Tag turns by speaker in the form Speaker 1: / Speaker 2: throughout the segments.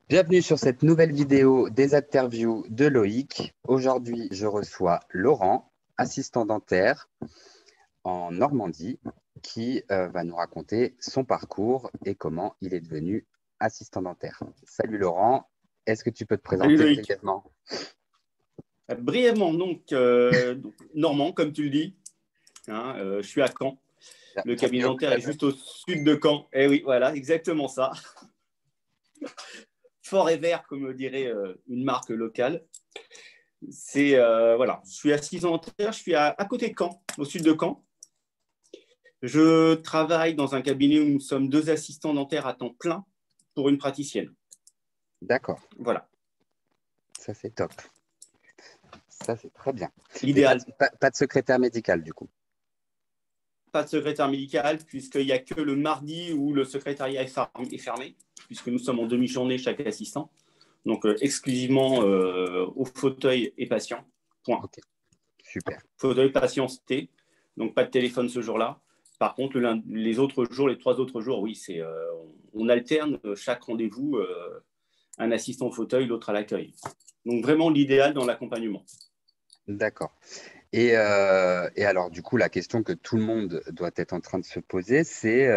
Speaker 1: Bienvenue sur cette nouvelle vidéo des interviews de Loïc. Aujourd'hui, je reçois Laurent, assistant dentaire en Normandie, qui va nous raconter son parcours et comment il est devenu assistant dentaire. Salut Laurent, est-ce que tu peux te
Speaker 2: Salut
Speaker 1: présenter
Speaker 2: Loïc.
Speaker 1: brièvement?
Speaker 2: Brièvement, donc, Normand, comme tu le dis, hein, je suis à Caen. Le cabinet
Speaker 1: Bienvenue au
Speaker 2: dentaire est
Speaker 1: club.
Speaker 2: juste au sud de Caen. Eh oui, voilà, exactement ça. Fort et vert, comme dirait une marque locale. Voilà, je suis assistant dentaire, je suis à côté de Caen, au sud de Caen. Je travaille dans un cabinet où nous sommes deux assistants dentaires à temps plein pour une praticienne.
Speaker 1: D'accord,
Speaker 2: Voilà,
Speaker 1: ça c'est top. Ça c'est très bien. Et
Speaker 2: l'idéal.
Speaker 1: pas de secrétaire médical du coup.
Speaker 2: Pas de secrétaire médical, puisqu'il n'y a que le mardi où le secrétariat est fermé, puisque nous sommes en demi-journée chaque assistant. Donc, exclusivement au fauteuil et patient. Point.
Speaker 1: Ok, super.
Speaker 2: Fauteuil, patient, T. Donc, pas de téléphone ce jour-là. Par contre, les autres jours, les 3 autres jours, oui, on alterne chaque rendez-vous, un assistant au fauteuil, l'autre à l'accueil. Donc, vraiment l'idéal dans l'accompagnement.
Speaker 1: D'accord. Et alors, du coup, la question que tout le monde doit être en train de se poser, c'est,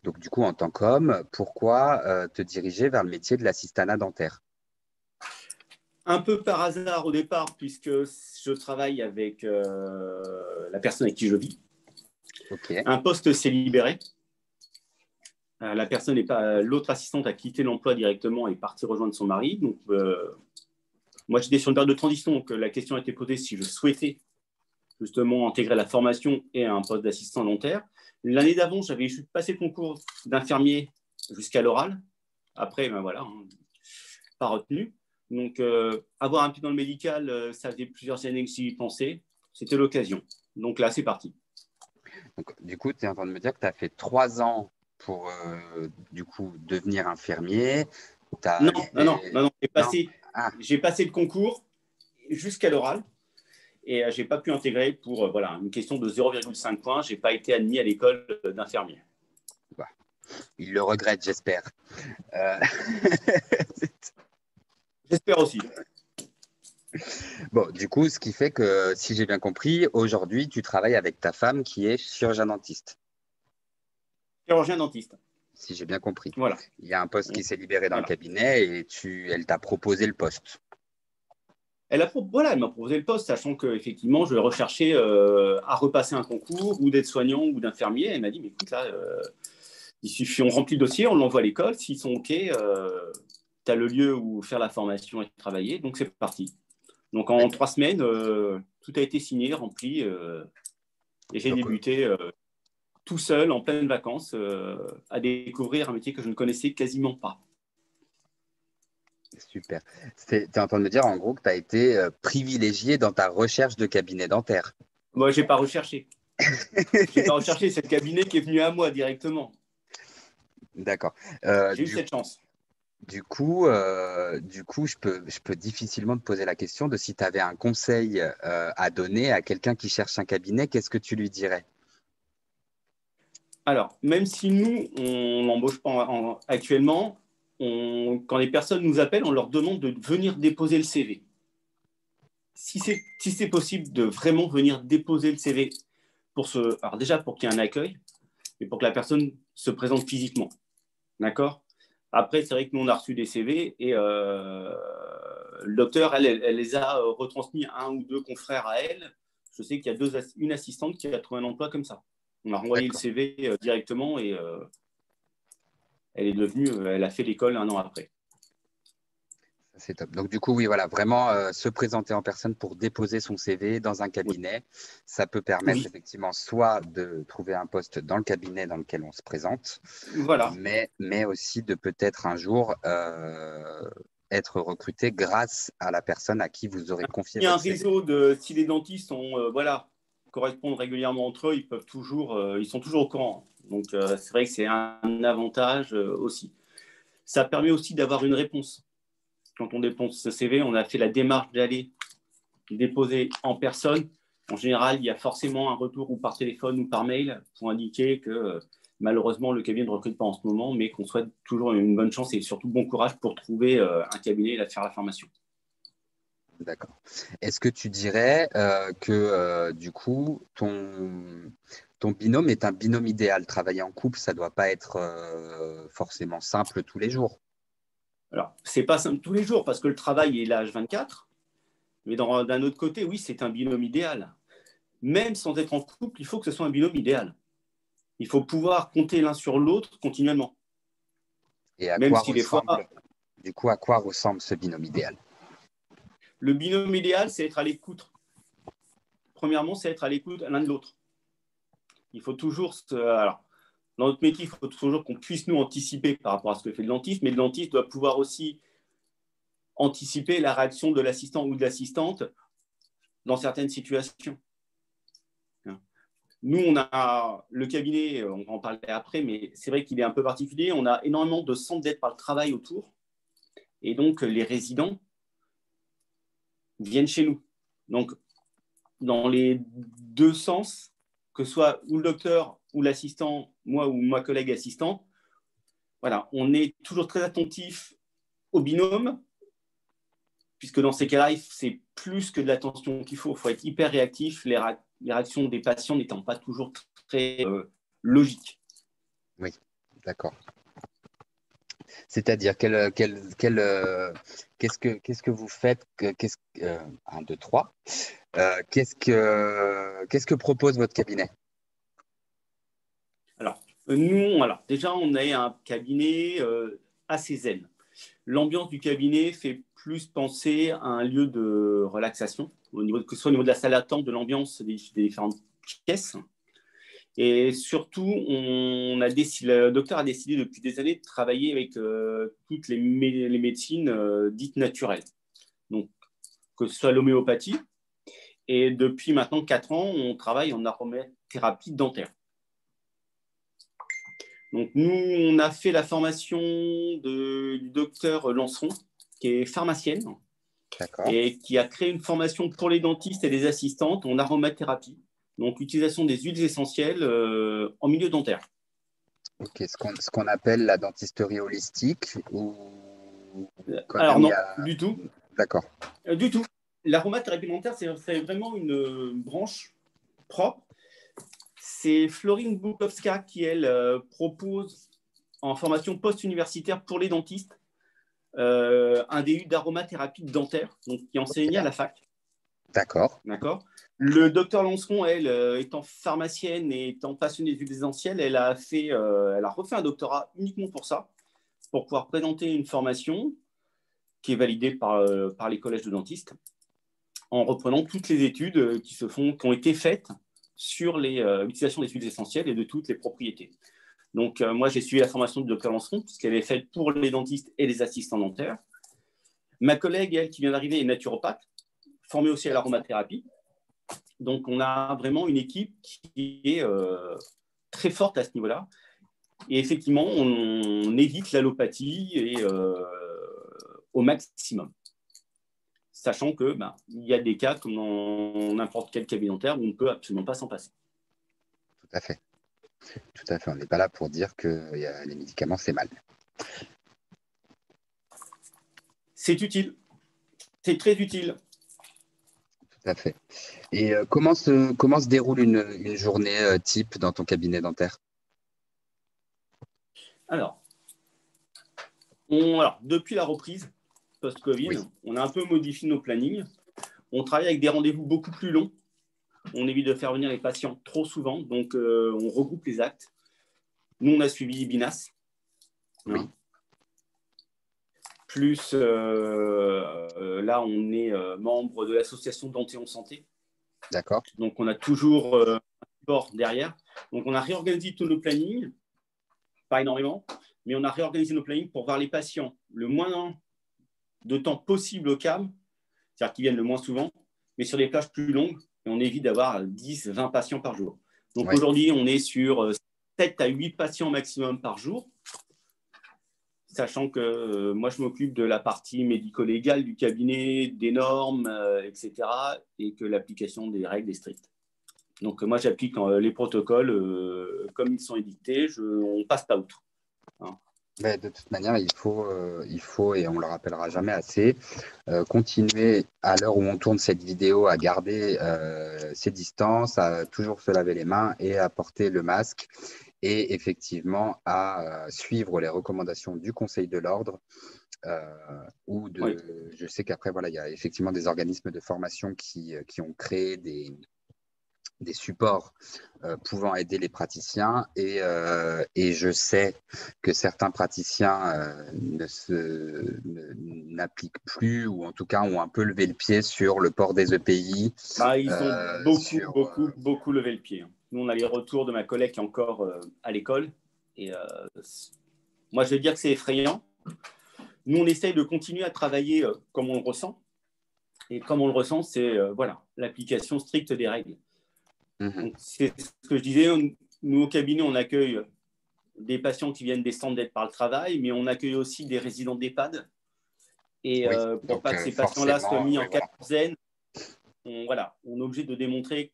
Speaker 1: donc du coup, en tant qu'homme, pourquoi te diriger vers le métier de l'assistanat dentaire?
Speaker 2: Un peu par hasard au départ, puisque je travaille avec la personne avec qui je vis.
Speaker 1: Ok,
Speaker 2: Un poste s'est libéré. La personne n'est pas, l'autre assistante a quitté l'emploi directement et est partie rejoindre son mari. Donc, moi, j'étais sur une période de transition. Donc, la question a été posée si je souhaitais justement intégrer la formation et un poste d'assistant dentaire. L'année d'avant, j'avais passé le concours d'infirmier jusqu'à l'oral. Après, ben voilà, hein, pas retenu. Donc, avoir un pied dans le médical, ça faisait plusieurs années que j'y pensais. C'était l'occasion. Donc là, c'est parti.
Speaker 1: donc du coup, tu es en train de me dire que tu as fait 3 ans pour, du coup, devenir infirmier. Tu as
Speaker 2: Non,
Speaker 1: eu
Speaker 2: non, non,
Speaker 1: des...
Speaker 2: non, non.
Speaker 1: Non? Ah,
Speaker 2: J'ai passé le concours jusqu'à l'oral et je n'ai pas pu intégrer pour voilà, une question de 0,5 points. Je n'ai pas été admis à l'école d'infirmier.
Speaker 1: bah, il le regrette, j'espère. Euh,
Speaker 2: J'espère aussi.
Speaker 1: Bon, du coup, ce qui fait que, si j'ai bien compris, aujourd'hui, tu travailles avec ta femme qui est chirurgien dentiste,
Speaker 2: Chirurgien dentiste.
Speaker 1: si j'ai bien compris.
Speaker 2: Voilà.
Speaker 1: Il y a un poste qui s'est libéré dans le
Speaker 2: Voilà.
Speaker 1: cabinet et elle t'a proposé le poste.
Speaker 2: Voilà, elle m'a proposé le poste, sachant qu'effectivement, je vais rechercher à repasser un concours ou d'être soignant ou d'infirmier. Elle m'a dit, mais écoute, là, il suffit, on remplit le dossier, on l'envoie à l'école. S'ils sont OK, tu as le lieu où faire la formation et travailler. Donc, c'est parti. Donc, en
Speaker 1: D'accord.
Speaker 2: 3 semaines, tout a été signé, rempli. Et j'ai
Speaker 1: Donc,
Speaker 2: débuté tout seul, en pleine vacances, à découvrir un métier que je ne connaissais quasiment pas.
Speaker 1: super. Tu es en train de me dire, en gros, que tu as été privilégié dans ta recherche de cabinet dentaire.
Speaker 2: Moi, je n'ai pas recherché. Je n'ai pas recherché, c'est le cabinet qui est venu à moi directement.
Speaker 1: D'accord.
Speaker 2: J'ai eu cette chance.
Speaker 1: Du coup, je peux difficilement te poser la question de si tu avais un conseil à donner à quelqu'un qui cherche un cabinet, qu'est-ce que tu lui dirais?
Speaker 2: Alors, même si nous, on n'embauche pas actuellement, quand les personnes nous appellent, on leur demande de venir déposer le CV. Si c'est possible de vraiment venir déposer le CV alors déjà pour qu'il y ait un accueil, et pour que la personne se présente physiquement. D'accord. Après, c'est vrai que nous, on a reçu des CV et le docteur, elle les a retransmis à un ou deux confrères à elle. Je sais qu'il y a une assistante qui a trouvé un emploi comme ça. On a renvoyé le
Speaker 1: D'accord.
Speaker 2: CV directement et elle a fait l'école un an après.
Speaker 1: C'est top. Donc, du coup, oui, voilà, vraiment se présenter en personne pour déposer son CV dans un
Speaker 2: Oui.
Speaker 1: cabinet, ça peut permettre
Speaker 2: Oui,
Speaker 1: effectivement soit de trouver un poste dans le cabinet dans lequel on se présente,
Speaker 2: voilà.
Speaker 1: mais aussi de peut-être un jour être recruté grâce à la personne à qui vous aurez confié
Speaker 2: Il y a un
Speaker 1: votre CV.
Speaker 2: réseau de, si les dentistes voilà, correspondent régulièrement entre eux, ils sont toujours au courant. Donc, c'est vrai que c'est un avantage aussi. Ça permet aussi d'avoir une réponse. Quand on dépose ce CV, on a fait la démarche d'aller déposer en personne. En général, il y a forcément un retour ou par téléphone ou par mail pour indiquer que malheureusement, le cabinet ne recrute pas en ce moment, mais qu'on souhaite toujours une bonne chance et surtout bon courage pour trouver un cabinet et faire la formation.
Speaker 1: D'accord. Est-ce que tu dirais que du coup, ton binôme est un binôme idéal? Travailler en couple, ça ne doit pas être forcément simple tous les jours.
Speaker 2: Alors, ce n'est pas simple tous les jours parce que le travail est là H24, mais d'un autre côté, oui, c'est un binôme idéal. Même sans être en couple, il faut que ce soit un binôme idéal. Il faut pouvoir compter l'un sur l'autre continuellement.
Speaker 1: Et à
Speaker 2: Même
Speaker 1: quoi
Speaker 2: si des fois,
Speaker 1: ressemble, du coup, à quoi ressemble ce binôme idéal?
Speaker 2: le binôme idéal, c'est être à l'écoute. Premièrement, c'est être à l'écoute l'un de l'autre. Il faut toujours, alors, dans notre métier, il faut toujours qu'on puisse nous anticiper par rapport à ce que fait le dentiste, mais le dentiste doit pouvoir aussi anticiper la réaction de l'assistant ou de l'assistante dans certaines situations. Nous, on a le cabinet, on va en parler après, mais c'est vrai qu'il est un peu particulier. On a énormément de centres d'aide par le travail autour. Et donc, les résidents viennent chez nous. Donc, dans les deux sens, que ce soit ou le docteur ou l'assistant, moi ou ma collègue assistante, voilà, on est toujours très attentif au binôme, puisque dans ces cas-là, c'est plus que de l'attention qu'il faut. Il faut être hyper réactif, les réactions des patients n'étant pas toujours très logiques.
Speaker 1: Oui, d'accord. C'est-à-dire, qu'est-ce que vous faites? Un, deux, trois. Qu'est-ce que propose votre cabinet?
Speaker 2: Alors, nous, déjà, on a un cabinet assez zen. L'ambiance du cabinet fait plus penser à un lieu de relaxation, que ce soit au niveau de la salle d'attente, de l'ambiance des différentes pièces. Et surtout, le docteur a décidé depuis des années de travailler avec toutes les médecines dites naturelles. Donc, que ce soit l'homéopathie. Et depuis maintenant 4 ans, on travaille en aromathérapie dentaire. Donc, nous, on a fait la formation du docteur Lanceron, qui est pharmacienne, et qui a créé une formation pour les dentistes et les assistantes en aromathérapie. Donc, utilisation des huiles essentielles en milieu dentaire.
Speaker 1: Ok, ce qu'on appelle la dentisterie holistique ou quand
Speaker 2: Alors
Speaker 1: même il y
Speaker 2: non,
Speaker 1: a...
Speaker 2: du tout.
Speaker 1: D'accord.
Speaker 2: Du tout. L'aromathérapie dentaire, c'est vraiment une branche propre. C'est Florine Bukowska qui, elle, propose en formation post-universitaire pour les dentistes un DU d'aromathérapie dentaire, donc qui enseignait à la fac.
Speaker 1: D'accord.
Speaker 2: D'accord. Le docteur Lanceron, elle, étant pharmacienne et étant passionnée d'huiles essentielles, elle a refait un doctorat uniquement pour ça, pour pouvoir présenter une formation qui est validée par les collèges de dentistes, en reprenant toutes les études qui ont été faites sur l'utilisation des huiles essentielles et de toutes les propriétés. Donc, moi, j'ai suivi la formation du docteur Lanceron, puisqu'elle est faite pour les dentistes et les assistants dentaires. Ma collègue, elle, qui vient d'arriver, est naturopathe, formée aussi à l'aromathérapie. Donc, on a vraiment une équipe qui est très forte à ce niveau-là. Et effectivement, on évite l'allopathie au maximum. Sachant que il y a des cas, comme dans n'importe quel cabinet dentaire, où on ne peut absolument pas s'en passer.
Speaker 1: Tout à fait. Tout à fait. On n'est pas là pour dire que les médicaments, c'est mal.
Speaker 2: C'est utile. C'est très utile.
Speaker 1: Tout à fait. Et comment se déroule une journée type dans ton cabinet dentaire?
Speaker 2: Alors, depuis la reprise post-Covid,
Speaker 1: Oui.
Speaker 2: on a un peu modifié nos plannings. On travaille avec des rendez-vous beaucoup plus longs. On évite de faire venir les patients trop souvent, donc on regroupe les actes. Nous, on a suivi BINAS.
Speaker 1: Oui.
Speaker 2: Hein. Plus, là, on est membre de l'association Danthéon Santé.
Speaker 1: D'accord.
Speaker 2: Donc, on a toujours un support derrière. Donc, on a réorganisé tous nos plannings, pas énormément, mais on a réorganisé nos plannings pour voir les patients le moins de temps possible au CAM, c'est-à-dire qu'ils viennent le moins souvent, mais sur des plages plus longues, et on évite d'avoir 10, 20 patients par jour. Donc aujourd'hui, on est sur 7 à 8 patients maximum par jour, sachant que moi, je m'occupe de la partie médico-légale du cabinet, des normes, etc., et que l'application des règles est stricte. Donc, moi, j'applique les protocoles comme ils sont édictés. On passe pas outre. Hein.
Speaker 1: Mais de toute manière, il faut, et on ne le rappellera jamais assez, continuer à l'heure où on tourne cette vidéo à garder ses distances, à toujours se laver les mains et à porter le masque et effectivement à suivre les recommandations du Conseil de l'Ordre.
Speaker 2: Oui.
Speaker 1: Je sais qu'après, voilà, il y a effectivement des organismes de formation qui ont créé des supports pouvant aider les praticiens et je sais que certains praticiens n'appliquent plus ou en tout cas ont un peu levé le pied sur le port des EPI.
Speaker 2: Bah, ils ont beaucoup levé le pied. Nous, on a les retours de ma collègue qui est encore à l'école. Et moi, je vais dire que c'est effrayant. Nous, on essaye de continuer à travailler comme on le ressent. Et comme on le ressent, c'est l'application stricte des règles. Donc, c'est ce que je disais. Nous, au cabinet, on accueille des patients qui viennent des centres d'aide par le travail, mais on accueille aussi des résidents d'EHPAD. Et pour pas que ces patients-là soient mis en quatorzaine, on est obligé de démontrer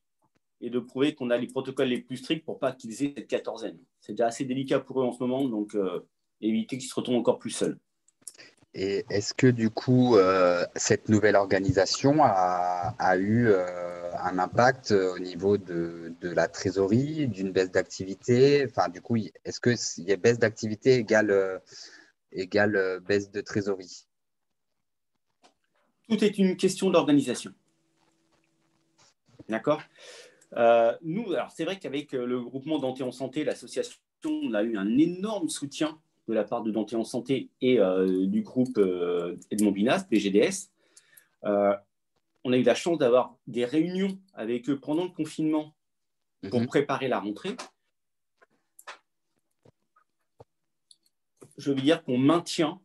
Speaker 2: et de prouver qu'on a les protocoles les plus stricts pour pas qu'ils aient cette quatorzaine. C'est déjà assez délicat pour eux en ce moment, donc éviter qu'ils se retrouvent encore plus seuls.
Speaker 1: Et est-ce que du coup, cette nouvelle organisation a eu un impact au niveau de la trésorerie, d'une baisse d'activité? Enfin, du coup, est-ce que y a baisse d'activité égale baisse de trésorerie?
Speaker 2: Tout est une question d'organisation. D'accord. Nous, alors c'est vrai qu'avec le groupement Dante en Santé, l'association, on a eu un énorme soutien de la part de Dante en Santé et du groupe Edmond Binas, BGDS. On a eu la chance d'avoir des réunions avec eux pendant le confinement pour préparer la rentrée. Je veux dire qu'on maintient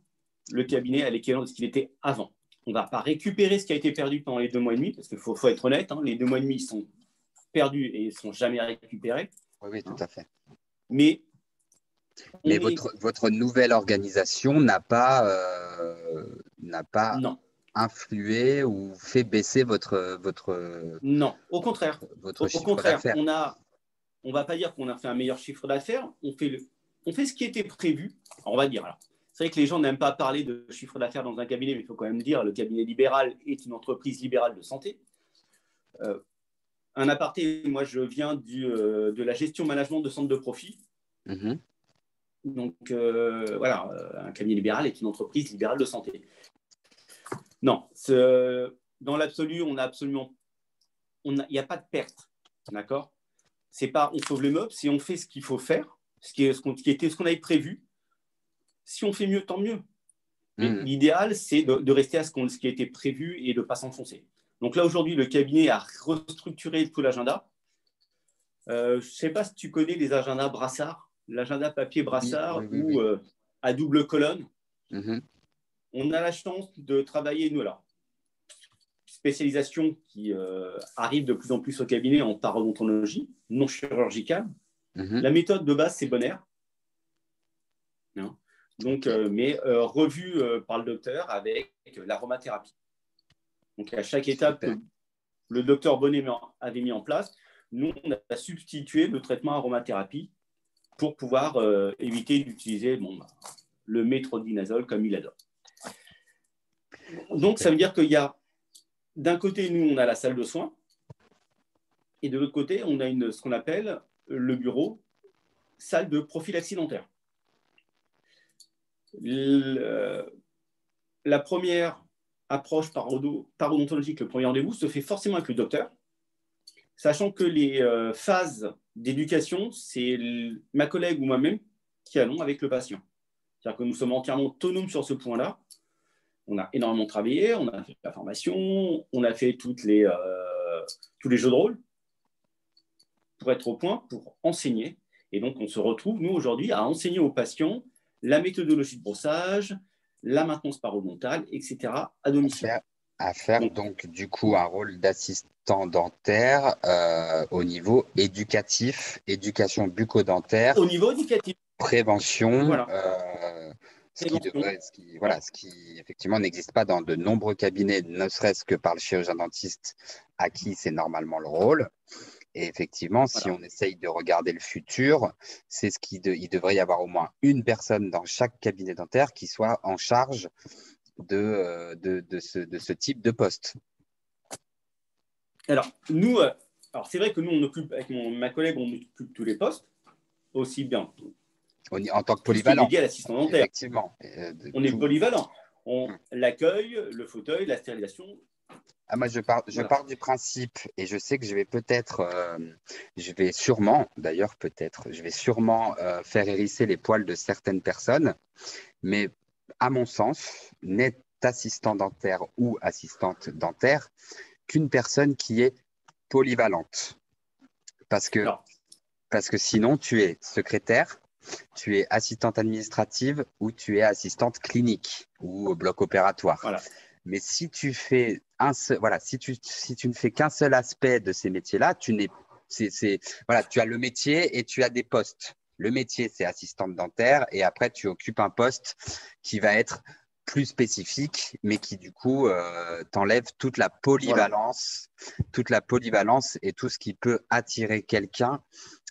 Speaker 2: le cabinet à l'équivalent de ce qu'il était avant. On ne va pas récupérer ce qui a été perdu pendant les 2 mois et demi, parce qu'il faut être honnête, hein, les 2 mois et demi sont perdus et ne sont jamais récupérés.
Speaker 1: Oui, tout à fait.
Speaker 2: Mais
Speaker 1: votre nouvelle organisation n'a pas
Speaker 2: non.
Speaker 1: influé ou fait baisser votre
Speaker 2: Non, au contraire.
Speaker 1: Chiffre d'affaires.
Speaker 2: On ne va pas dire qu'on a fait un meilleur chiffre d'affaires. On fait ce qui était prévu. Alors, on va dire, alors, c'est vrai que les gens n'aiment pas parler de chiffre d'affaires dans un cabinet, mais il faut quand même dire le cabinet libéral est une entreprise libérale de santé. Un aparté, moi je viens de la gestion management de centres de profit. Donc un cabinet libéral est une entreprise libérale de santé. Non, dans l'absolu, il n'y a pas de perte, d'accord. C'est pas on sauve les meubles, c'est on fait ce qu'il faut faire, ce qu'on avait prévu. Si on fait mieux, tant mieux. Mais l'idéal, c'est de rester à ce qui a été prévu et de ne pas s'enfoncer. Donc là, aujourd'hui, le cabinet a restructuré tout l'agenda. Je ne sais pas si tu connais les agendas Brassard, l'agenda papier Brassard ou à double colonne. On a la chance de travailler, nous, là. Spécialisation qui arrive de plus en plus au cabinet en parodontologie, non chirurgicale. La méthode de base, c'est Bonaire. Hein. Donc, mais revue par le docteur avec l'aromathérapie. Donc, à chaque étape que le docteur Bonnet avait mis en place, nous, on a substitué le traitement aromathérapie pour pouvoir éviter d'utiliser le métronidazole comme il adore. Donc, ça veut dire qu'il y a, d'un côté, nous, on a la salle de soins, et de l'autre côté, on a ce qu'on appelle le bureau, salle de prophylaxie dentaire. La première approche parodontologique, le premier rendez-vous, se fait forcément avec le docteur, sachant que les phases d'éducation, c'est ma collègue ou moi-même qui allons avec le patient. C'est-à-dire que nous sommes entièrement autonomes sur ce point-là. On a énormément travaillé, on a fait la formation, on a fait tous les jeux de rôle pour être au point, pour enseigner. Et donc, on se retrouve, nous, aujourd'hui, à enseigner aux patients la méthodologie de brossage, la maintenance parodontale, etc., à domicile.
Speaker 1: À faire donc, du coup, un rôle d'assistant dentaire au niveau éducatif, éducation bucco-dentaire.
Speaker 2: Au niveau éducatif.
Speaker 1: Prévention.
Speaker 2: Voilà.
Speaker 1: Ce qui effectivement n'existe pas dans de nombreux cabinets, ne serait-ce que par le chirurgien dentiste à qui c'est normalement le rôle. Et effectivement, si
Speaker 2: Voilà.
Speaker 1: on essaye de regarder le futur, c'est il devrait y avoir au moins une personne dans chaque cabinet dentaire qui soit en charge de ce type de poste.
Speaker 2: Alors, nous, alors c'est vrai que nous, on occupe, avec ma collègue, on occupe tous les postes, aussi bien
Speaker 1: En tant que
Speaker 2: tout ce qui est
Speaker 1: polyvalent,
Speaker 2: dédié à l'assistant dentaire.
Speaker 1: effectivement.
Speaker 2: On est polyvalent.
Speaker 1: Hmm.
Speaker 2: L'accueil, le fauteuil, la stérilisation.
Speaker 1: Ah, moi, je
Speaker 2: Voilà.
Speaker 1: pars du principe, et je sais que je vais peut-être, je vais sûrement, d'ailleurs peut-être, je vais sûrement faire hérisser les poils de certaines personnes, mais à mon sens, n'est assistant dentaire ou assistante dentaire qu'une personne qui est polyvalente. Parce que,
Speaker 2: Alors,
Speaker 1: parce que sinon, tu es secrétaire, tu es assistante administrative ou tu es assistante clinique ou au bloc opératoire.
Speaker 2: voilà.
Speaker 1: Mais si tu fais voilà, si tu ne fais qu'un seul aspect de ces métiers-là, voilà, tu as le métier et tu as des postes. Le métier, c'est assistante dentaire et après, tu occupes un poste qui va être plus spécifique, mais qui du coup t'enlève
Speaker 2: Voilà.
Speaker 1: toute la polyvalence et tout ce qui peut attirer quelqu'un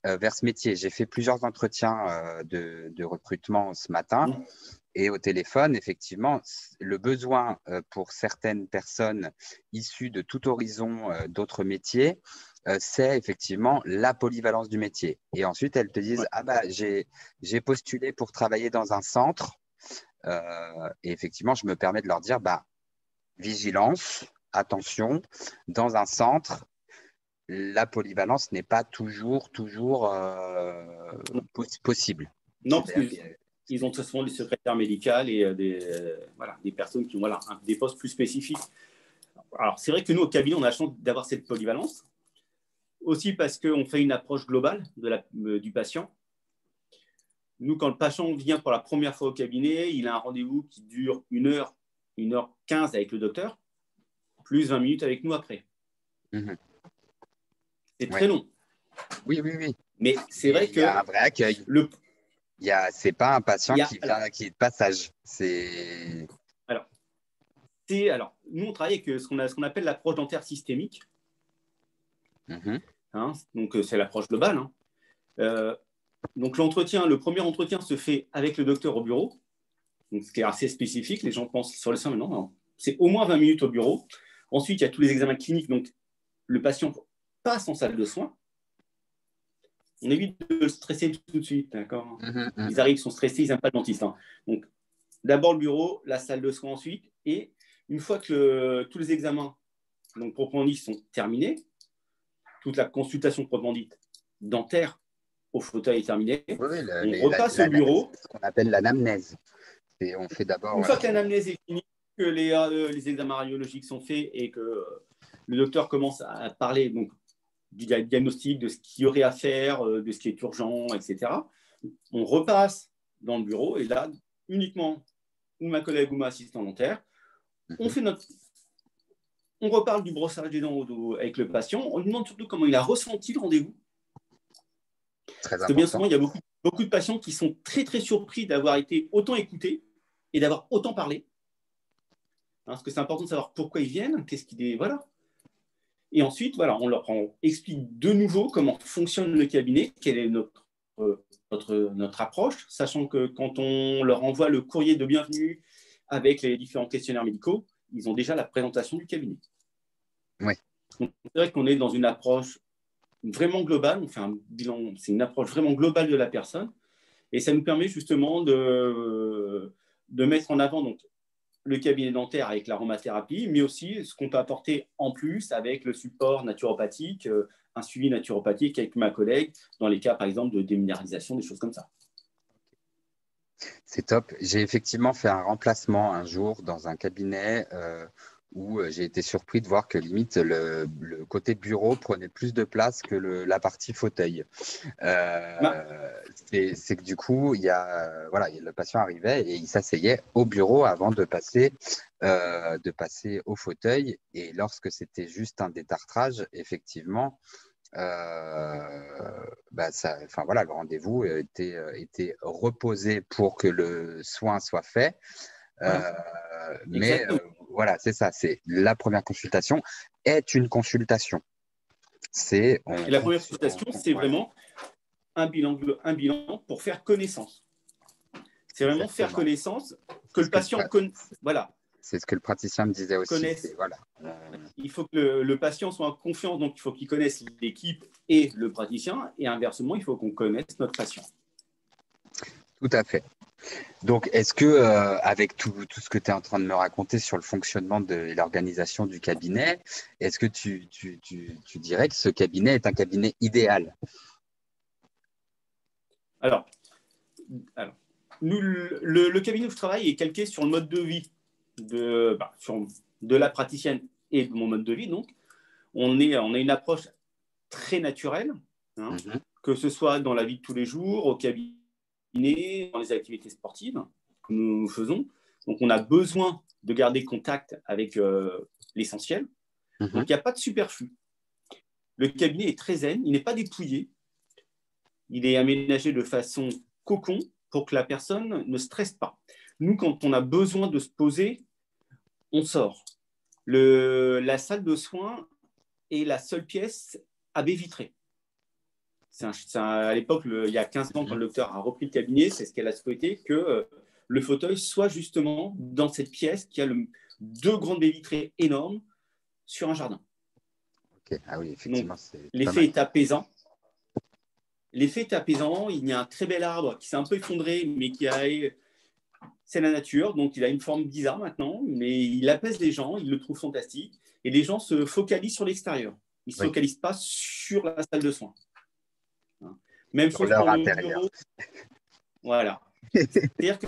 Speaker 1: vers ce métier. J'ai fait plusieurs entretiens de recrutement ce matin.
Speaker 2: Mmh.
Speaker 1: Et au téléphone, effectivement, le besoin pour certaines personnes issues de tout horizon d'autres métiers, c'est effectivement la polyvalence du métier. Et ensuite, elles te disent,
Speaker 2: Ouais.
Speaker 1: ah bah, j'ai postulé pour travailler dans un centre. Et effectivement, je me permets de leur dire, bah, vigilance, attention, dans un centre, la polyvalence n'est pas toujours possible.
Speaker 2: Non, parce qu'ils ont très souvent des secrétaires médicales et voilà, des personnes qui ont voilà, des postes plus spécifiques. Alors, c'est vrai que nous, au cabinet, on a la chance d'avoir cette polyvalence. Aussi parce qu'on fait une approche globale du patient. Nous, quand le patient vient pour la première fois au cabinet, il a un rendez-vous qui dure 1 heure 15 avec le docteur, plus 20 minutes avec nous après.
Speaker 1: Mmh.
Speaker 2: C'est
Speaker 1: Ouais.
Speaker 2: très long.
Speaker 1: Oui, oui, oui.
Speaker 2: Mais c'est
Speaker 1: Et
Speaker 2: vrai
Speaker 1: il y
Speaker 2: que
Speaker 1: a un vrai accueil.
Speaker 2: le,
Speaker 1: C'est pas un patient qui
Speaker 2: alors,
Speaker 1: vient, qui est de passage. C'est.
Speaker 2: alors, alors, nous, on travaille avec ce qu'on appelle l'approche dentaire systémique.
Speaker 1: Mhm.
Speaker 2: Hein, donc, c'est l'approche globale. Hein. Donc, le premier entretien se fait avec le docteur au bureau, donc, ce qui est assez spécifique. Les gens pensent sur le sein, mais non, c'est au moins 20 minutes au bureau. Ensuite, il y a tous les examens cliniques. Donc, le patient passe en salle de soins. On évite de le stresser tout de suite, d'accord.
Speaker 1: Mhm,
Speaker 2: Ils arrivent, ils sont stressés, ils n'aiment pas le dentiste. Hein. Donc, d'abord le bureau, la salle de soins ensuite. Et une fois que tous les examens, donc proprement dit, sont terminés, toute la consultation proprement dite dentaire au fauteuil est terminée,
Speaker 1: oui, oui,
Speaker 2: on repasse au
Speaker 1: c'est
Speaker 2: bureau.
Speaker 1: ce qu'on appelle l'anamnèse. On fait
Speaker 2: Une
Speaker 1: d'abord.
Speaker 2: fois que l'anamnèse est finie, que les examens radiologiques sont faits et que le docteur commence à parler donc, du diagnostic, de ce qu'il y aurait à faire, de ce qui est urgent, etc., on repasse dans le bureau et là, uniquement, ou ma collègue ou ma assistante dentaire, on
Speaker 1: Mhm.
Speaker 2: fait on reparle du brossage des dents avec le patient. On lui demande surtout comment il a ressenti le rendez-vous.
Speaker 1: Très
Speaker 2: Parce que bien
Speaker 1: important.
Speaker 2: souvent, il y a beaucoup de patients qui sont très, très surpris d'avoir été autant écoutés et d'avoir autant parlé. Hein, parce que c'est important de savoir pourquoi ils viennent, qu'est-ce qui voilà. Et ensuite, voilà, on explique de nouveau comment fonctionne le cabinet, quelle est notre approche, sachant que quand on leur envoie le courrier de bienvenue avec les différents questionnaires médicaux, ils ont déjà la présentation du cabinet.
Speaker 1: Oui.
Speaker 2: Donc, c'est vrai qu'on est dans une approche vraiment globale, on fait un bilan, c'est une approche vraiment globale de la personne, et ça nous permet justement de mettre en avant donc, le cabinet dentaire avec l'aromathérapie, mais aussi ce qu'on peut apporter en plus avec le support naturopathique, un suivi naturopathique avec ma collègue, dans les cas, par exemple, de déminéralisation, des choses comme ça.
Speaker 1: C'est top. J'ai effectivement fait un remplacement un jour dans un cabinet où j'ai été surpris de voir que limite le côté bureau prenait plus de place que la partie fauteuil.
Speaker 2: Bah,
Speaker 1: C'est que du coup, voilà, le patient arrivait et il s'asseyait au bureau avant de passer au fauteuil. Et lorsque c'était juste un détartrage, effectivement, enfin voilà, le rendez-vous était reposé pour que le soin soit fait.
Speaker 2: voilà,
Speaker 1: Euh, mais
Speaker 2: exactement.
Speaker 1: voilà, c'est ça. C'est la première consultation est une consultation. C'est
Speaker 2: Et la première consultation, c'est vraiment un bilan pour faire connaissance. C'est vraiment faire connaissance, que le patient connaisse. Voilà.
Speaker 1: C'est ce que le praticien me disait aussi. Voilà.
Speaker 2: Il faut que le patient soit en confiance, donc il faut qu'il connaisse l'équipe et le praticien, et inversement, il faut qu'on connaisse notre patient.
Speaker 1: Tout à fait. Donc, est-ce que, avec tout ce que tu es en train de me raconter sur le fonctionnement de l'organisation du cabinet, est-ce que tu dirais que ce cabinet est un cabinet idéal?
Speaker 2: Alors nous, le cabinet où je travaille est calqué sur le mode de vie de la praticienne et de mon mode de vie. Donc, on a une approche très naturelle, que ce soit dans la vie de tous les jours, au cabinet, dans les activités sportives que nous faisons. Donc, on a besoin de garder contact avec l'essentiel. Donc, il n'y a pas de superflu. Le cabinet est très zen, il n'est pas dépouillé. Il est aménagé de façon cocon pour que la personne ne stresse pas. Nous, quand on a besoin de se poser, on sort. La salle de soins est la seule pièce à baie vitrée. À l'époque, il y a 15 ans, quand le docteur a repris le cabinet, c'est ce qu'elle a souhaité, que le fauteuil soit justement dans cette pièce qui a deux grandes baies vitrées énormes sur un jardin.
Speaker 1: Okay. Ah oui, effectivement.
Speaker 2: L'effet est apaisant. L'effet est apaisant. Il y a un très bel arbre qui s'est un peu effondré, mais c'est la nature, donc il a une forme bizarre maintenant, mais il apaise les gens, ils le trouvent fantastique, et les gens se focalisent sur l'extérieur. Ils ne se focalisent pas sur la salle de soins. Même chose pour le bureau. Voilà. C'est-à-dire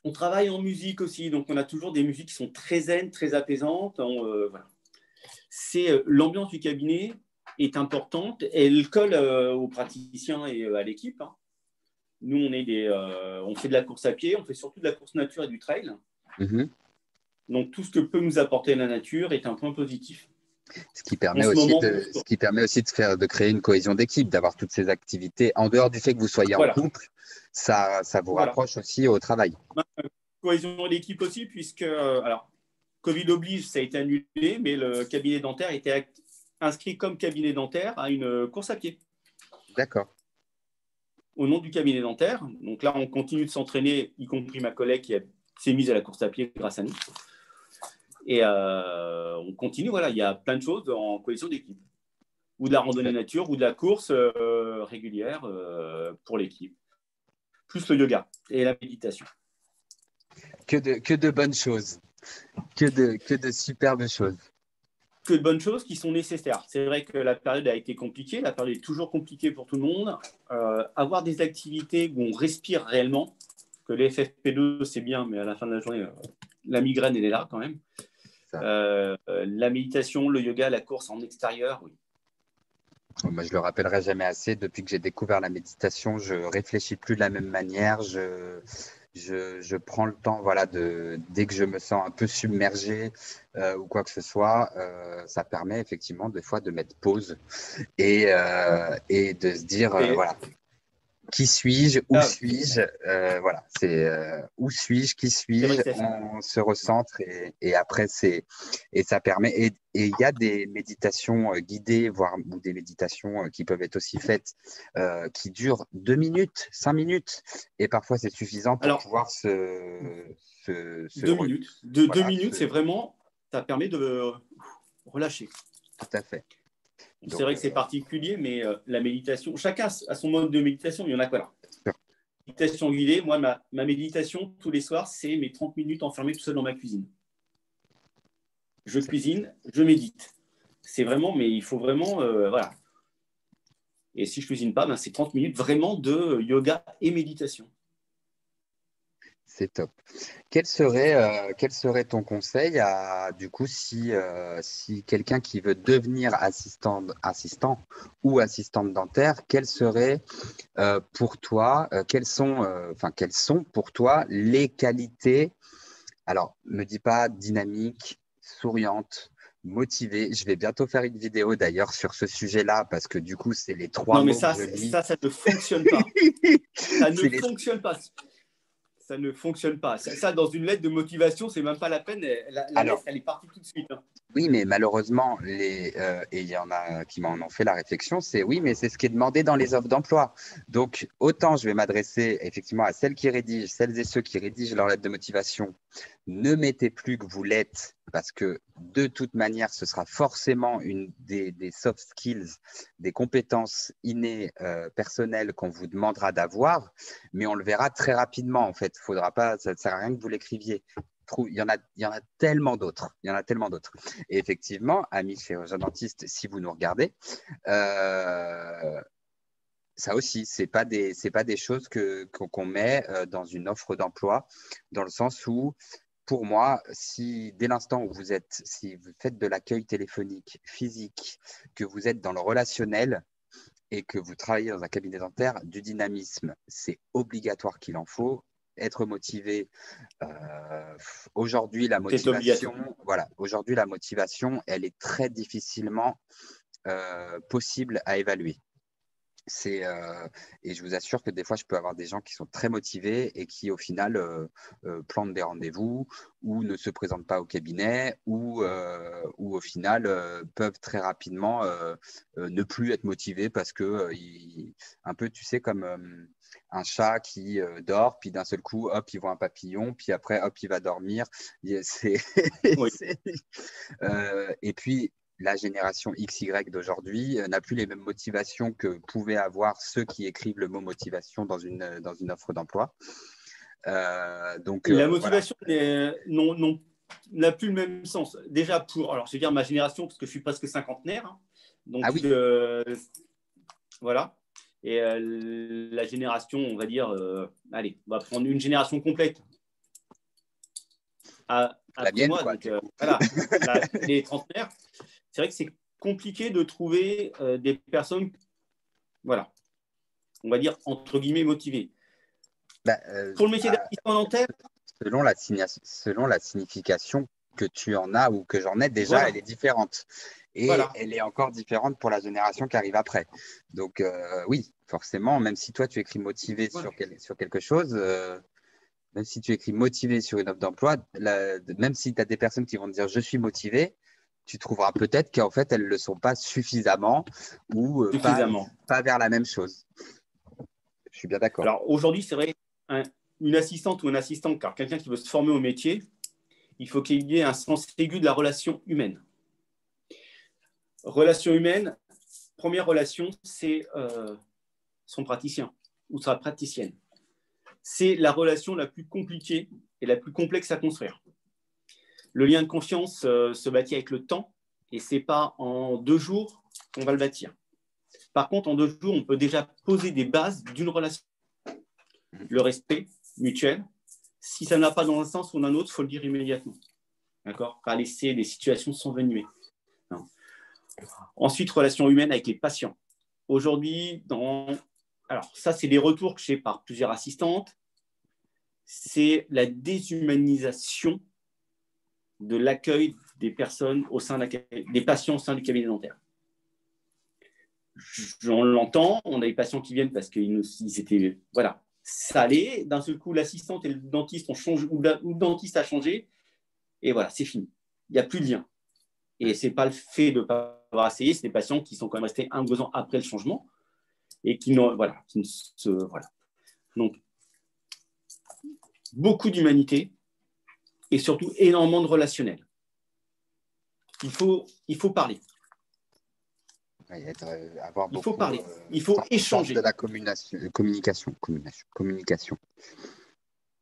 Speaker 2: qu'on travaille en musique aussi, donc on a toujours des musiques qui sont très zen, très apaisantes. Voilà. L'ambiance du cabinet est importante, elle colle aux praticiens et à l'équipe. Nous, on fait de la course à pied, on fait surtout de la course nature et du trail. Donc, tout ce que peut nous apporter la nature est un point positif.
Speaker 1: Ce qui permet aussi de créer une cohésion d'équipe, d'avoir toutes ces activités. En dehors du fait que vous soyez en couple, ça vous rapproche aussi au travail.
Speaker 2: Cohésion d'équipe aussi, puisque, Covid oblige, ça a été annulé, mais le cabinet dentaire était inscrit comme cabinet dentaire à une course à pied.
Speaker 1: D'accord.
Speaker 2: Au nom du cabinet dentaire. Donc là, on continue de s'entraîner, y compris ma collègue qui s'est mise à la course à pied grâce à nous. Et on continue, voilà, il y a plein de choses en cohésion d'équipe. Ou de la randonnée nature, ou de la course régulière pour l'équipe. Plus le yoga et la méditation.
Speaker 1: Que de bonnes choses. Que de superbes choses.
Speaker 2: Que de bonnes choses qui sont nécessaires. C'est vrai que la période a été compliquée. La période est toujours compliquée pour tout le monde. Avoir des activités où on respire réellement, que les FFP2, c'est bien, mais à la fin de la journée, la migraine, elle est là quand même. La méditation, le yoga, la course en extérieur, oui.
Speaker 1: Moi, je le rappellerai jamais assez. Depuis que j'ai découvert la méditation, je réfléchis plus de la même manière. Je prends le temps, voilà, dès que je me sens un peu submergé ou quoi que ce soit, ça permet effectivement des fois de mettre pause et de se dire, voilà. Qui suis-je? Où suis-je? Voilà, c'est où suis-je? Qui suis-je? On se recentre et après ça permet. Et il y a des méditations guidées, ou des méditations qui peuvent être aussi faites, qui durent 2 minutes, 5 minutes, et parfois c'est suffisant pour pouvoir se
Speaker 2: 2 minutes. Deux minutes, c'est vraiment, ça permet de relâcher.
Speaker 1: Tout à fait.
Speaker 2: C'est vrai que c'est particulier, mais la méditation, chacun a son mode de méditation. Il y en a quoi là? Méditation guidée, moi, ma méditation tous les soirs, c'est mes 30 minutes enfermé tout seul dans ma cuisine. Je cuisine, je médite. C'est vraiment, mais il faut vraiment, voilà. Et si je ne cuisine pas, c'est 30 minutes vraiment de yoga et méditation.
Speaker 1: C'est top. Quel serait ton conseil du coup, si quelqu'un qui veut devenir assistant ou assistante dentaire, quelles seraient pour toi, quelles sont pour toi les qualités? Alors, me dis pas dynamique, souriante, motivée. Je vais bientôt faire une vidéo d'ailleurs sur ce sujet-là parce que du coup, c'est les 3 mots que je lis.
Speaker 2: Ça ne fonctionne pas. Ça ne fonctionne pas. Ça ne fonctionne pas. Ça, dans une lettre de motivation, c'est même pas la peine. La lettre, elle est partie tout de suite.
Speaker 1: Oui, mais malheureusement, et il y en a qui m'en ont fait la réflexion, c'est oui, mais c'est ce qui est demandé dans les offres d'emploi. Donc, autant je vais m'adresser effectivement à celles et ceux qui rédigent leur lettre de motivation. Ne mettez plus que vous l'êtes, parce que de toute manière, ce sera forcément des soft skills, des compétences innées personnelles qu'on vous demandera d'avoir, mais on le verra très rapidement en fait. Faudra pas, ça ne sert à rien que vous l'écriviez. Il y en a tellement d'autres. Il y en a tellement d'autres. Et effectivement, amis chirurgiens-dentistes, si vous nous regardez, euh, ça aussi, c'est pas des choses qu'on met dans une offre d'emploi, dans le sens où, pour moi, si dès l'instant où si vous faites de l'accueil téléphonique physique, que vous êtes dans le relationnel et que vous travaillez dans un cabinet dentaire, du dynamisme, c'est obligatoire qu'il en faut. Être motivé. Aujourd'hui, la
Speaker 2: C'est obligatoire.
Speaker 1: motivation, voilà, aujourd'hui, la motivation, elle est très difficilement possible à évaluer. Et je vous assure que des fois, je peux avoir des gens qui sont très motivés et qui, au final, plantent des rendez-vous ou ne se présentent pas au cabinet ou au final, peuvent très rapidement ne plus être motivés parce que, un peu, tu sais, comme un chat qui dort, puis d'un seul coup, hop, il voit un papillon, puis après, hop, il va dormir. C'est,
Speaker 2: Oui.
Speaker 1: et puis, la génération XY d'aujourd'hui n'a plus les mêmes motivations que pouvaient avoir ceux qui écrivent le mot motivation dans une offre d'emploi.
Speaker 2: La
Speaker 1: Voilà.
Speaker 2: motivation n'a plus le même sens. Déjà alors je vais dire ma génération, parce que je suis presque cinquantenaire. Hein.
Speaker 1: Ah
Speaker 2: Donc,
Speaker 1: oui,
Speaker 2: voilà. Et la génération, on va dire, allez, on va prendre une génération complète
Speaker 1: la
Speaker 2: après
Speaker 1: mienne,
Speaker 2: moi.
Speaker 1: quoi,
Speaker 2: Donc,
Speaker 1: du coup.
Speaker 2: voilà, les trentenaires. C'est vrai que c'est compliqué de trouver des personnes, voilà, on va dire, entre guillemets, motivées.
Speaker 1: Bah,
Speaker 2: Pour le métier d'assistant dentaire,
Speaker 1: selon la signification que tu en as ou que j'en ai, déjà, elle
Speaker 2: voilà,
Speaker 1: est différente. Et
Speaker 2: voilà.
Speaker 1: elle est encore différente pour la génération qui arrive après. Donc, oui, forcément, même si toi, tu écris motivé
Speaker 2: Voilà.
Speaker 1: sur quelque chose, même si tu écris motivé sur une offre d'emploi, même si tu as des personnes qui vont te dire je suis motivé, tu trouveras peut-être qu'en fait, elles ne le sont pas suffisamment ou
Speaker 2: Suffisamment.
Speaker 1: pas vers la même chose. Je suis bien d'accord.
Speaker 2: Alors aujourd'hui, c'est vrai, une assistante ou un assistant, car quelqu'un qui veut se former au métier, il faut qu'il y ait un sens aigu de la relation humaine. Relation humaine, première relation, c'est son praticien ou sa praticienne. C'est la relation la plus compliquée et la plus complexe à construire. Le lien de confiance se bâtit avec le temps et ce n'est pas en 2 jours qu'on va le bâtir. Par contre, en 2 jours, on peut déjà poser des bases d'une relation. Le respect mutuel. Si ça n'a pas dans un sens ou dans un autre, il faut le dire immédiatement. D'accord ? Pas laisser des situations s'envenimer. Non. Ensuite, relation humaine avec les patients. Aujourd'hui, alors ça, c'est des retours que j'ai par plusieurs assistantes. C'est la déshumanisation de l'accueil des personnes des patients au sein du cabinet dentaire. On l'entend, on a des patients qui viennent parce qu'ils étaient, voilà, ça allait. D'un seul coup, l'assistante et le dentiste ont changé, ou le dentiste a changé, et voilà, c'est fini. Il n'y a plus de lien. Et ce n'est pas le fait de ne pas avoir essayé, c'est des patients qui sont quand même restés 1 ou 2 ans après le changement et qui voilà, voilà. Donc, beaucoup d'humanité et surtout énormément de relationnel. Il faut parler.
Speaker 1: Avoir
Speaker 2: Il faut
Speaker 1: beaucoup
Speaker 2: parler. Il faut
Speaker 1: sens de
Speaker 2: échanger.
Speaker 1: la communication.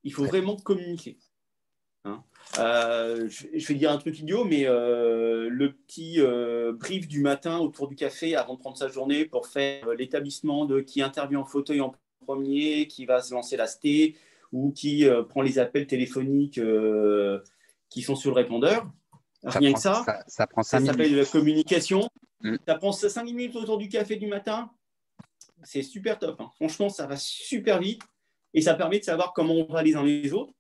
Speaker 2: Il faut
Speaker 1: Ouais.
Speaker 2: vraiment communiquer. Hein. Je vais dire un truc idiot, mais le petit brief du matin autour du café avant de prendre sa journée pour faire l'établissement de qui intervient en fauteuil en premier, qui va se lancer la ST ou qui prend les appels téléphoniques qui sont sur le répondeur. Rien que
Speaker 1: Ça prend
Speaker 2: ça
Speaker 1: 5
Speaker 2: s'appelle de la
Speaker 1: minutes.
Speaker 2: communication.
Speaker 1: Mm.
Speaker 2: Ça prend 5 minutes autour du café du matin. C'est super top. Hein. Franchement, ça va super vite et ça permet de savoir comment on va les uns les autres.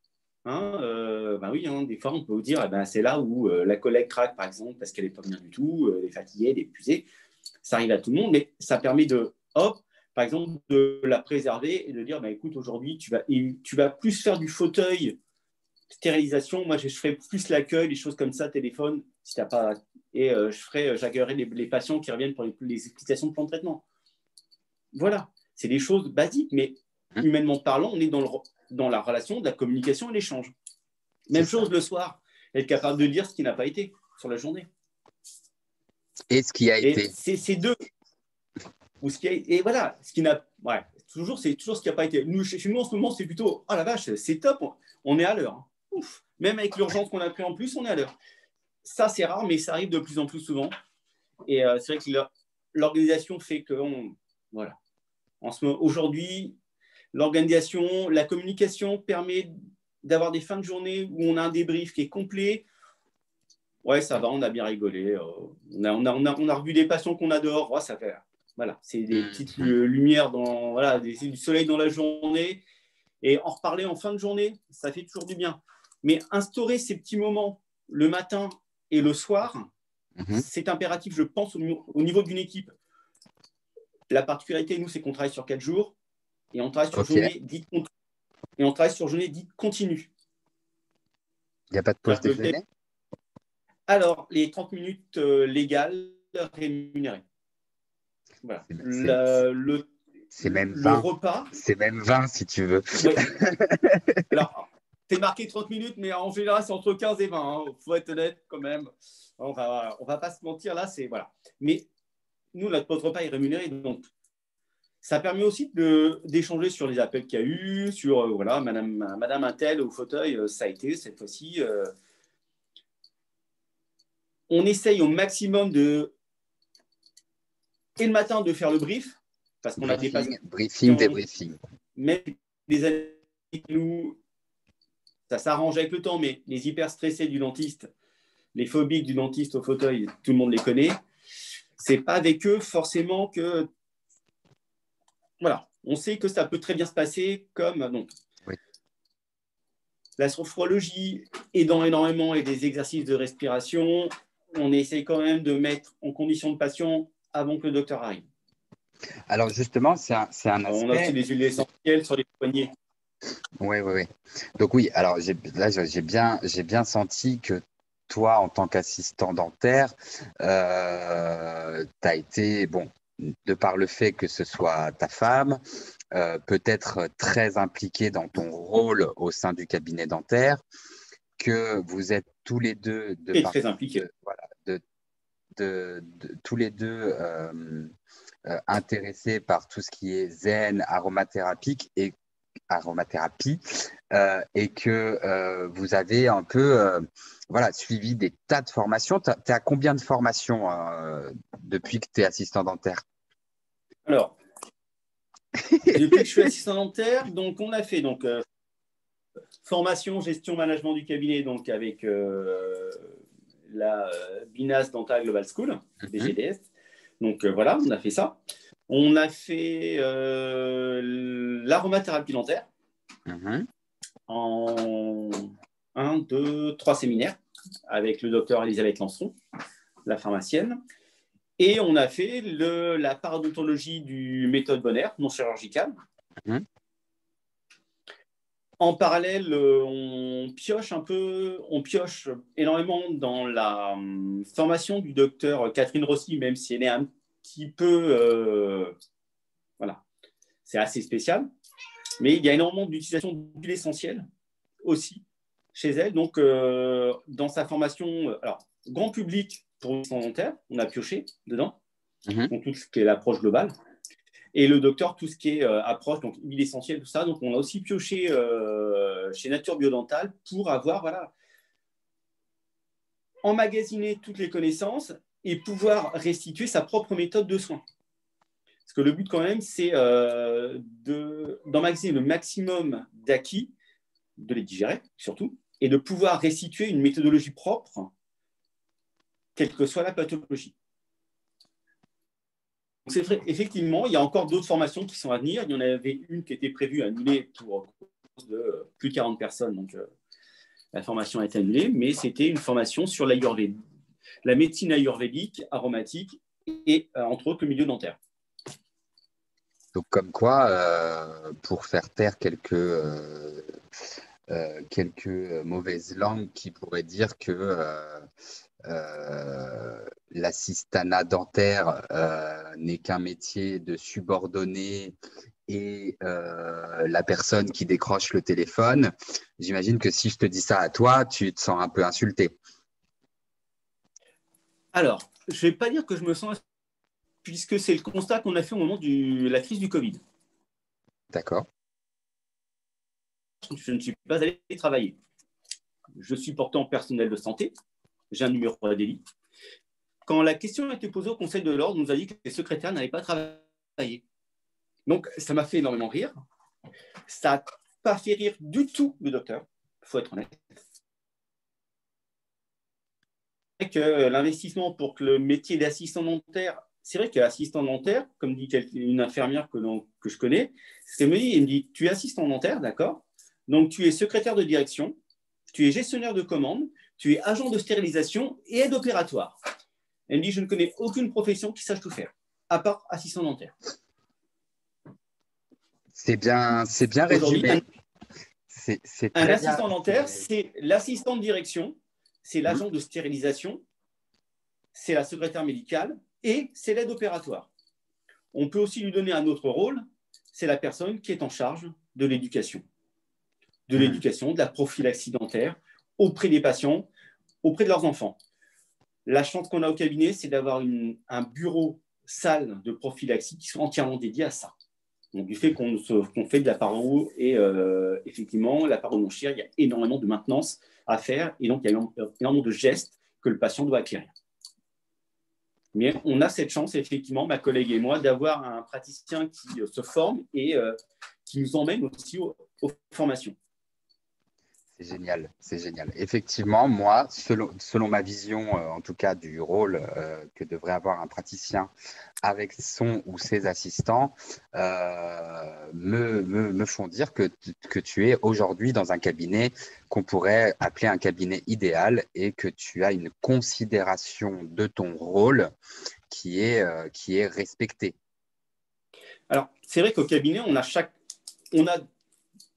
Speaker 2: Hein, oui, hein, des fois, on peut vous dire, c'est là où la collègue craque, par exemple, parce qu'elle n'est pas bien du tout, elle est fatiguée, elle est épuisée. Ça arrive à tout le monde, mais ça permet par exemple, de la préserver et de dire, écoute, aujourd'hui, tu vas plus faire du fauteuil stérilisation. Moi, je ferai plus l'accueil, des choses comme ça, téléphone, Si t'as pas... Et j'accueillerai les patients qui reviennent pour les explications de plan de traitement. Voilà, c'est des choses basiques, mais humainement parlant, on est dans la relation de la communication et l'échange. Même chose le soir, être capable de dire ce qui n'a pas été sur la journée.
Speaker 1: Et ce qui a été.
Speaker 2: C'est deux. Ou ce qui a, et voilà, ce qui n'a. Ouais, c'est toujours ce qui n'a pas été. Nous, chez nous, en ce moment, c'est plutôt oh la vache, c'est top, on est à l'heure. Hein. Ouf. Même avec l'urgence qu'on a pris en plus, on est à l'heure. Ça, c'est rare, mais ça arrive de plus en plus souvent. Et c'est vrai que l'organisation fait que. Voilà. Aujourd'hui, l'organisation, la communication permet d'avoir des fins de journée où on a un débrief qui est complet. Ouais, ça va, on a bien rigolé. On a revu des patients qu'on adore. Ouais, ça fait. Voilà, c'est des petites lumières, c'est du soleil dans la journée. Et en reparler en fin de journée, ça fait toujours du bien. Mais instaurer ces petits moments le matin et le soir, c'est impératif, je pense, au niveau d'une équipe. La particularité, nous, c'est qu'on travaille sur 4 jours et on travaille sur journée dite continue. Et on travaille sur journée dite continue.
Speaker 1: Il n'y a pas de pause déjeuner?
Speaker 2: Alors, les 30 minutes légales rémunérées. Voilà.
Speaker 1: C'est même
Speaker 2: 20.
Speaker 1: Le
Speaker 2: repas.
Speaker 1: C'est même 20 si tu veux.
Speaker 2: Oui. Alors, c'est marqué 30 minutes, mais en général, c'est entre 15 et 20. Il faut être honnête quand même. On va pas se mentir là. Voilà. Mais nous, notre pause repas est rémunéré. Donc, ça permet aussi d'échanger sur les appels qu'il y a eu, sur Madame Intel au fauteuil, ça a été cette fois-ci. On essaye au maximum et le matin de faire le brief, parce qu'on a des patients.
Speaker 1: Briefing, débriefing.
Speaker 2: Même des années nous, ça s'arrange avec le temps, mais les hyper stressés du dentiste, les phobiques du dentiste au fauteuil, tout le monde les connaît. C'est pas avec eux forcément que. Voilà, on sait que ça peut très bien se passer comme. Donc, la sophrologie aidant énormément et des exercices de respiration, on essaie quand même de mettre en condition de patient avant que le docteur arrive.
Speaker 1: Alors justement, c'est un aspect…
Speaker 2: On a aussi des huiles essentielles sur les poignets.
Speaker 1: Oui. Donc oui, alors là, j'ai bien senti que toi, en tant qu'assistant dentaire, tu as été, de par le fait que ce soit ta femme, peut-être très impliquée dans ton rôle au sein du cabinet dentaire, que vous êtes tous les deux
Speaker 2: Très impliqués.
Speaker 1: tous les deux intéressés par tout ce qui est zen, aromathérapie et que vous avez un peu suivi des tas de formations. Tu es à combien de formations depuis que tu es assistant dentaire?
Speaker 2: Alors, depuis que je suis assistant dentaire, donc on a fait formation, gestion, management du cabinet, donc avec la BINAS Dental Global School, BGDS. Donc voilà, on a fait ça. On a fait l'aromathérapie dentaire en 1, 2, 3 séminaires avec le docteur Elisabeth Lanceron, la pharmacienne. Et on a fait la parodontologie du méthode Bonner, non chirurgicale. En parallèle, on pioche énormément dans la formation du docteur Catherine Rossi, même si elle est un petit peu… c'est assez spécial. Mais il y a énormément d'utilisation d'huile essentielle aussi chez elle. Donc, dans sa formation, grand public pour le dentaire, on a pioché dedans, donc tout ce qui est l'approche globale. Et le docteur, tout ce qui est approche, donc huile essentielle, tout ça. Donc, on a aussi pioché chez Nature Biodental pour avoir emmagasiné toutes les connaissances et pouvoir restituer sa propre méthode de soins. Parce que le but, quand même, c'est d'emmagasiner le maximum d'acquis, de les digérer surtout, et de pouvoir restituer une méthodologie propre, quelle que soit la pathologie. C'est vrai, effectivement, il y a encore d'autres formations qui sont à venir. Il y en avait une qui était prévue annulée pour de plus de 40 personnes. Donc, la formation a été annulée, mais c'était une formation sur l'ayurvédie, la médecine ayurvédique, aromatique et, entre autres, le milieu dentaire.
Speaker 1: Donc, comme quoi, pour faire taire quelques mauvaises langues qui pourraient dire que l'assistanat dentaire n'est qu'un métier de subordonné et la personne qui décroche le téléphone, j'imagine que si je te dis ça à toi, tu te sens un peu insulté.
Speaker 2: Alors, je ne vais pas dire que je me sens, puisque c'est le constat qu'on a fait au moment de la crise du Covid.
Speaker 1: D'accord.
Speaker 2: Je ne suis pas allé travailler. Je suis pourtant personnel de santé, j'ai un numéro d'ADELI. Quand la question a été posée au Conseil de l'Ordre, on nous a dit que les secrétaires n'allaient pas travailler. Donc, ça m'a fait énormément rire. Ça n'a pas fait rire du tout le docteur, il faut être honnête. Que l'investissement pour que le métier d'assistant dentaire, c'est vrai qu'assistant dentaire, comme dit une infirmière que je connais, elle me dit, tu es assistant dentaire, d'accord, donc tu es secrétaire de direction, tu es gestionnaire de commande, tu es agent de stérilisation et aide opératoire. Elle me dit, je ne connais aucune profession qui sache tout faire, à part assistant dentaire.
Speaker 1: C'est bien résumé. C'est
Speaker 2: un
Speaker 1: très
Speaker 2: assistant
Speaker 1: bien.
Speaker 2: dentaire, c'est l'assistant de direction, c'est l'agent de stérilisation, c'est la secrétaire médicale et c'est l'aide opératoire. On peut aussi lui donner un autre rôle, c'est la personne qui est en charge de l'éducation. De la prophylaxie dentaire auprès des patients, auprès de leurs enfants. La chance qu'on a au cabinet, c'est d'avoir un bureau salle de prophylaxie qui soit entièrement dédié à ça. Donc, du fait qu'on fait de la paro et effectivement, la paro non-chir, il y a énormément de maintenance à faire et donc il y a énormément de gestes que le patient doit acquérir. Mais on a cette chance, effectivement, ma collègue et moi, d'avoir un praticien qui se forme et qui nous emmène aussi aux formations.
Speaker 1: C'est génial, c'est génial. Effectivement, moi, selon ma vision, en tout cas du rôle que devrait avoir un praticien avec son ou ses assistants, me font dire que tu es aujourd'hui dans un cabinet qu'on pourrait appeler un cabinet idéal et que tu as une considération de ton rôle qui est respectée.
Speaker 2: Alors, c'est vrai qu'au cabinet, on a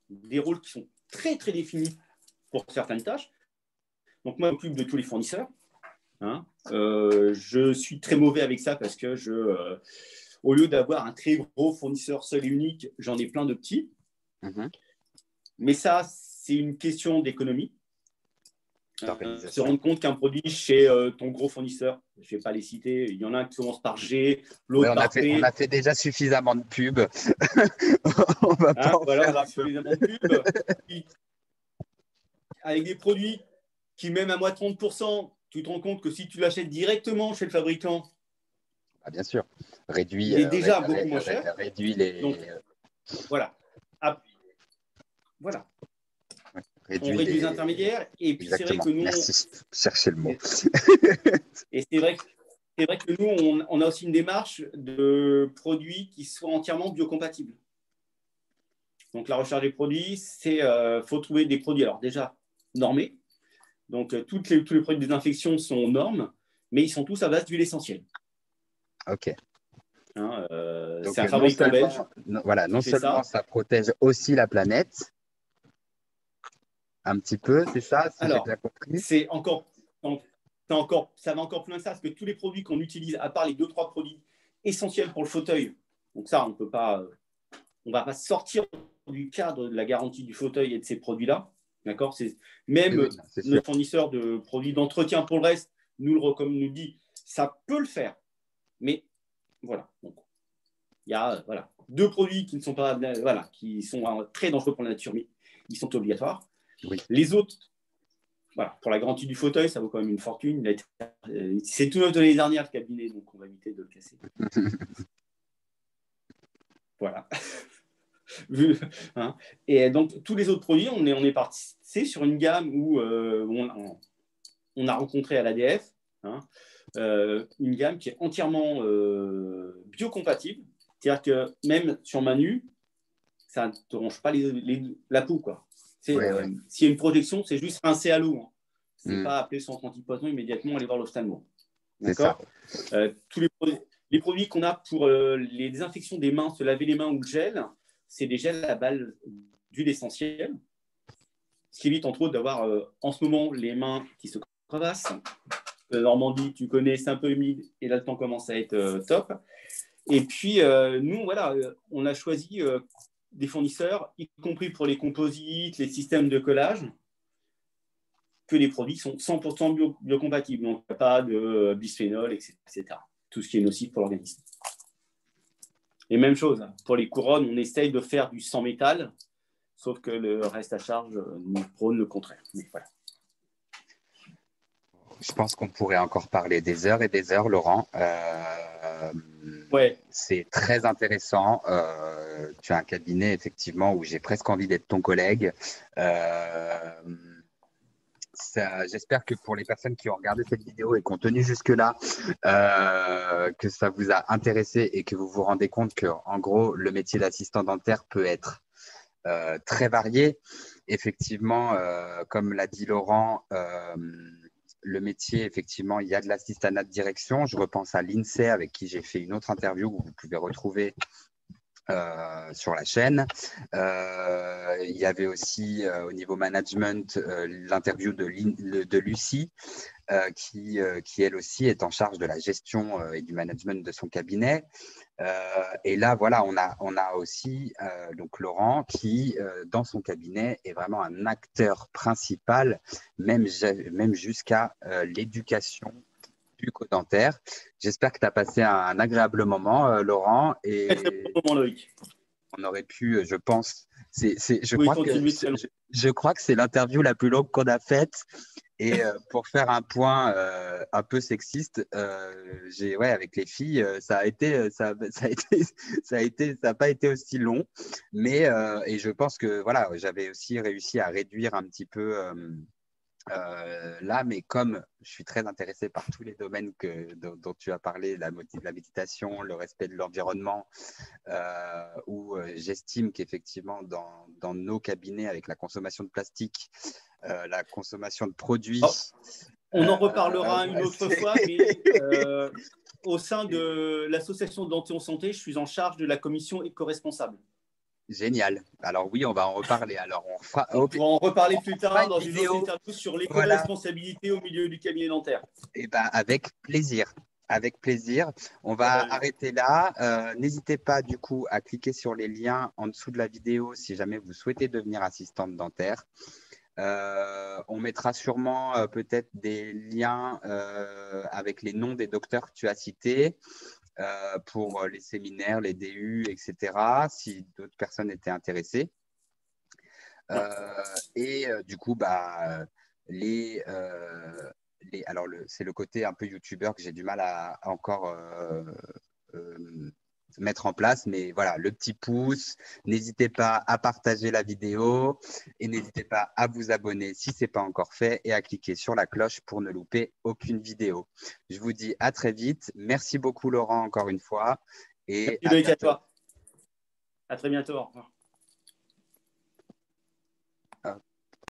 Speaker 2: des rôles qui sont très, très définis pour certaines tâches. Donc, moi, je m'occupe de tous les fournisseurs. Je suis très mauvais avec ça parce que au lieu d'avoir un très gros fournisseur seul et unique, j'en ai plein de petits. Mais ça, c'est une question d'économie. Se rendre compte qu'un produit chez ton gros fournisseur, je ne vais pas les citer, il y en a un qui commence par G, l'autre par P.
Speaker 1: On a fait déjà suffisamment de pubs. On va
Speaker 2: a suffisamment de pubs. Avec des produits qui, même à moins de 30%, tu te rends compte que si tu l'achètes directement chez le fabricant,
Speaker 1: bien sûr,
Speaker 2: il est déjà beaucoup moins cher.
Speaker 1: Réduit les.
Speaker 2: Donc, voilà.
Speaker 1: Voilà.
Speaker 2: On réduit les intermédiaires et puis c'est vrai que nous.
Speaker 1: Merci, cherchez le mot.
Speaker 2: Et c'est vrai que nous, on a aussi une démarche de produits qui soient entièrement biocompatibles. Donc la recherche des produits, c'est faut trouver des produits alors déjà normés. Donc tous les produits de désinfection sont aux normes, mais ils sont tous à base d'huile essentielle.
Speaker 1: Ok.
Speaker 2: C'est un fabricant belge.
Speaker 1: Voilà, non seulement ça protège aussi la planète, un petit peu, c'est ça, si j'ai bien compris.
Speaker 2: Ça va encore plus loin que ça, parce que tous les produits qu'on utilise, à part les 2-3 produits essentiels pour le fauteuil, donc ça, on ne va pas sortir du cadre de la garantie du fauteuil et de ces produits-là. D'accord, même notre fournisseur de produits d'entretien pour le reste comme nous dit, ça peut le faire. Mais voilà. Donc, il y a 2 produits qui ne sont pas qui sont très dangereux pour la nature, mais ils sont obligatoires.
Speaker 1: Oui.
Speaker 2: Les autres, pour la garantie du fauteuil, ça vaut quand même une fortune. C'est tout neuf de l'année dernière, le cabinet, donc on va éviter de le casser. Voilà. Et donc, tous les autres produits, on est parti sur une gamme où on a rencontré à l'ADF une gamme qui est entièrement biocompatible. C'est-à-dire que même sur Manu, ça ne te ronge pas la peau, quoi. S'il y a une projection, c'est juste rincer à l'eau. C'est pas appeler son antipoison immédiatement, aller voir l'ophtalmo. D'accord. Tous les produits qu'on a pour les désinfections des mains, se laver les mains ou le gel, c'est des gels à base d'huile essentielle, ce qui évite entre autres d'avoir en ce moment les mains qui se crevassent, Normandie, tu connais, c'est un peu humide et là, le temps commence à être top. Et puis, nous, voilà, on a choisi des fournisseurs, y compris pour les composites, les systèmes de collage, que les produits sont 100% biocompatibles. Donc, pas de bisphénol, etc. Tout ce qui est nocif pour l'organisme. Et même chose, pour les couronnes, on essaye de faire du sans métal, sauf que le reste à charge nous prône le contraire. Mais voilà.
Speaker 1: Je pense qu'on pourrait encore parler des heures et des heures, Laurent.
Speaker 2: Ouais.
Speaker 1: C'est très intéressant. Tu as un cabinet, effectivement, où j'ai presque envie d'être ton collègue. J'espère que pour les personnes qui ont regardé cette vidéo et qui ont tenu jusque-là, que ça vous a intéressé et que vous vous rendez compte que, en gros, le métier d'assistant dentaire peut être très varié. Effectivement, comme l'a dit Laurent, le métier, effectivement, il y a de l'assistanat de direction. Je repense à l'INSEE avec qui j'ai fait une autre interview que vous pouvez retrouver sur la chaîne. Il y avait aussi au niveau management l'interview de Lucie qui elle aussi est en charge de la gestion et du management de son cabinet. Et là, voilà, on a aussi donc Laurent qui, dans son cabinet, est vraiment un acteur principal, même jusqu'à l'éducation bucco-dentaire. J'espère que tu as passé un agréable moment, Laurent.
Speaker 2: Très, très bon moment, Loïc.
Speaker 1: On aurait pu, je pense,
Speaker 2: Oui, continuer très long.
Speaker 1: je crois que c'est l'interview la plus longue qu'on a faite. Et pour faire un point un peu sexiste, avec les filles, ça n'a pas été aussi long, mais et je pense que voilà, j'avais aussi réussi à réduire un petit peu là, mais comme je suis très intéressé par tous les domaines dont tu as parlé, la méditation, le respect de l'environnement, où j'estime qu'effectivement dans nos cabinets, avec la consommation de plastique, la consommation de produits.
Speaker 2: On en reparlera une autre fois, mais au sein de l'association Dentition Santé, je suis en charge de la commission éco-responsable.
Speaker 1: Génial. Alors oui, on va en reparler. Alors
Speaker 2: on pourra en reparler plus tard dans une autre interview sur l'éco-responsabilité au milieu du cabinet dentaire.
Speaker 1: Eh ben, avec plaisir. Avec plaisir. On va arrêter là. N'hésitez pas du coup à cliquer sur les liens en dessous de la vidéo si jamais vous souhaitez devenir assistante dentaire. On mettra sûrement peut-être des liens avec les noms des docteurs que tu as cités pour les séminaires, les DU, etc. si d'autres personnes étaient intéressées. Du coup, alors c'est le côté un peu youtubeur que j'ai du mal à encore mettre en place, mais voilà, le petit pouce, n'hésitez pas à partager la vidéo et n'hésitez pas à vous abonner si ce n'est pas encore fait et à cliquer sur la cloche pour ne louper aucune vidéo. Je vous dis à très vite. Merci beaucoup Laurent encore une fois.
Speaker 2: Et merci à toi. À très bientôt. Au revoir.